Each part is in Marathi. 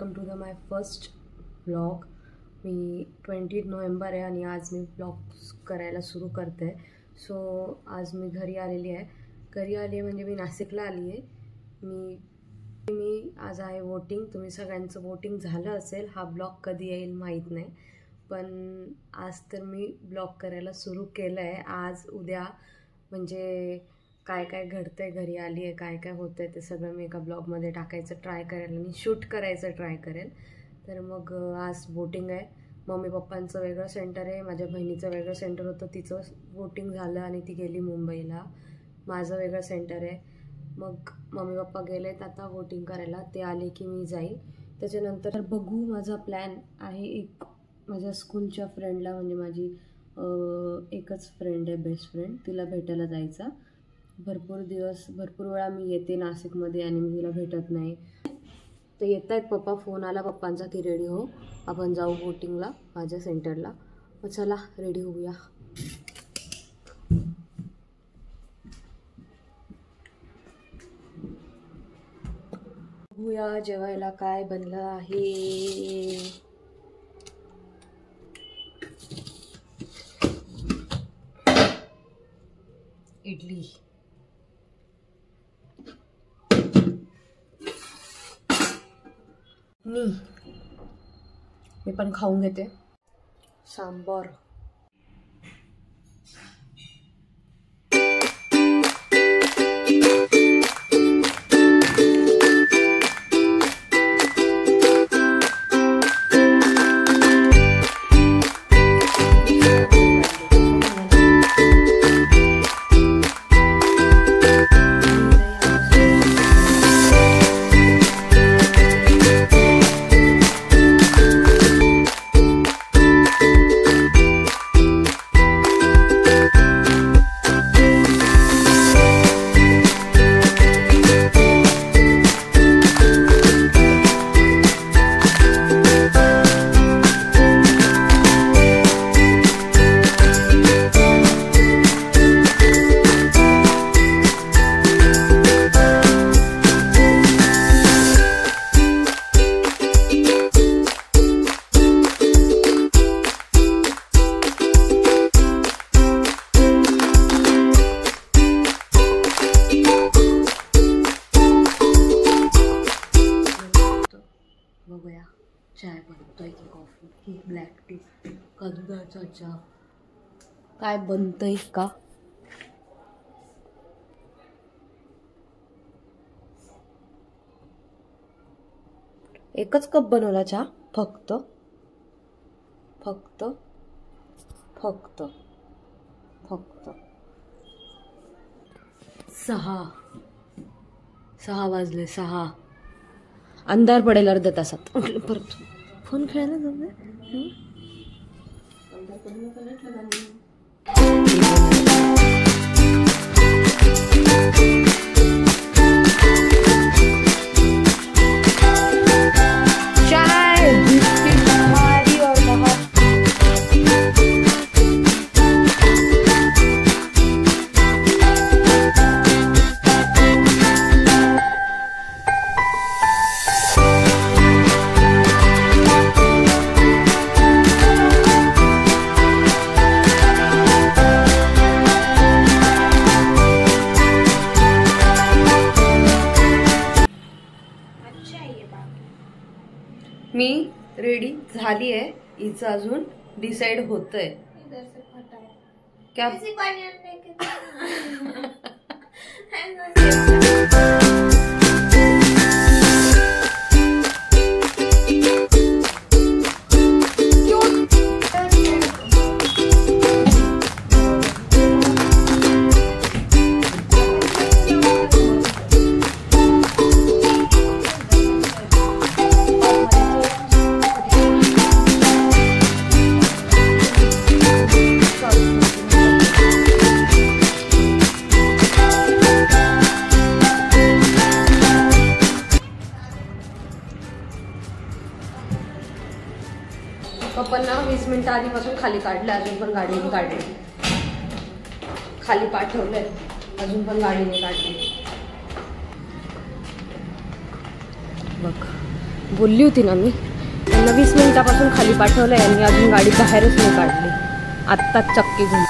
Welcome to the my first blog. मी 20 नोव्हेंबर आहे आणि आज मी ब्लॉग्स करायला सुरू करते। सो आज मी घरी आलेली आहे म्हणजे मी नाशिकला आली आहे। मी आज आहे वोटिंग। तुम्ही सगळ्यांचं वोटिंग झालं असेल। हा ब्लॉग कधी येईल माहीत नाही, पण आज तर मी ब्लॉग करायला सुरू केलं आहे। आज उद्या म्हणजे काय काय घडतंय, घरी आली आहे, काय काय होतंय ते सगळं मी एका ब्लॉगमध्ये टाकायचं ट्राय करेल आणि शूट करायचं ट्राय करेल। तर मग आज वोटिंग आहे। मम्मी पप्पांचं वेगळं सेंटर आहे, माझ्या बहिणीचं वेगळं सेंटर होतं, तिचं वोटिंग झालं आणि ती गेली मुंबईला। माझं वेगळं सेंटर आहे। मग मम्मी पप्पा गेलेत आता वोटिंग करायला, ते आले की मी जाईल। त्याच्यानंतर बघू, माझा प्लॅन आहे एक माझ्या स्कूलच्या फ्रेंडला, म्हणजे माझी एकच फ्रेंड आहे, बेस्ट फ्रेंड, तिला भेटायला जायचा। भरपूर वेळा मी येते नाशिकमध्ये आणि मी तिला भेटत नाही। तर येत आहेत पप्पा, फोन आला पप्पांचा की रेडी हो, आपण जाऊ वोटिंगला माझ्या सेंटरला। मग चला रेडी होऊया। बघूया जेवायला काय बनलं आहे। इडली, मी पण खाऊन घेते। सांबार, बघूया चाय बनतोय की कॉफी की ब्लॅक टी का दुधाचा चहा, काय बनतंय का। एकच कप बनवला चहा, फक्त 6 वाजले, 6 अंधार पडेल अर्ध्या तासात। परत फोन खेळायला जाऊ मी रेडी झाली आहे। हिचं अजून डिसाइड होतंय क्या पप्पांना 20 मिनिटं आधीपासून खाली काढलं, अजून पण गाडीने काढली, खाली पाठवलंय, अजून पण गाडीने काढली। बघ बोलली होती ना मी, त्यांना 20 मिनिटापासून खाली पाठवलं आहे आणि अजून गाडी बाहेरच नाही काढली, आत्ताच चक्की घेऊन.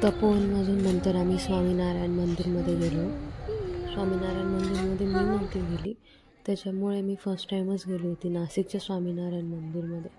तपोवनमधून नंतर आम्ही स्वामीनारायण मंदिरमध्ये गेलो. स्वामीनारायण मंदिरमध्ये मी नव्हती गेली, त्याच्यामुळे मी फर्स्ट टाईमच गेली होती नाशिकच्या स्वामीनारायण मंदिरमध्ये.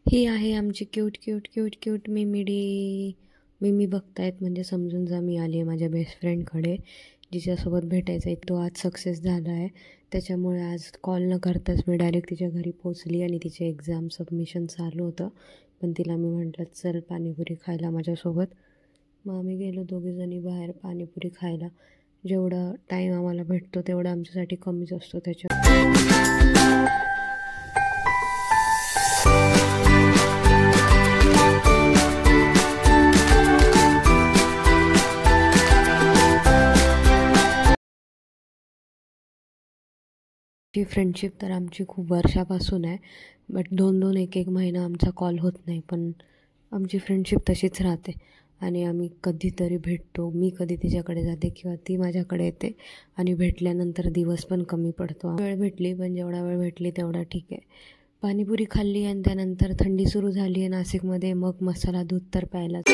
ही आहे आमची क्यूट क्यूट क्यूट क्यूट मिमी बघतायत म्हणजे समजून जा, मी आली आहे माझ्या बेस्ट फ्रेंडकडे, जिच्यासोबत भेटायचा आहे. तो आज सक्सेस झाला आहे, त्याच्यामुळे आज कॉल न करताच मी डायरेक्ट तिच्या घरी पोचली आणि तिचे एक्झाम सबमिशन चालू होतं. पण तिला मी म्हटलं चल पाणीपुरी खायला माझ्यासोबत. मग आम्ही गेलो दोघीजणी बाहेर पाणीपुरी खायला. जेवढा टाईम आम्हाला भेटतो तेवढा आमच्यासाठी कमीच असतो. ची फ्रेंडशिप तर आमची खूप वर्षापासून आहे, बट 2-2 1-1 महिना आमचा कॉल होत नाही, पण आमची फ्रेंडशिप तशीच राहते आणि आम्ही कधीतरी भेटतो. मी कधी तिच्याकडे जाते किंवा ती माझ्याकडे येते आणि भेटल्यानंतर दिवस पण कमी पडतो. वेळ भेटली, पण जेवढा वेळ भेटली तेवढा ठीक आहे. पाणीपुरी खाल्ली आणि त्यानंतर थंडी सुरू झाली आहे नाशिकमध्ये, मग मसाला दूध तर प्यायलाच.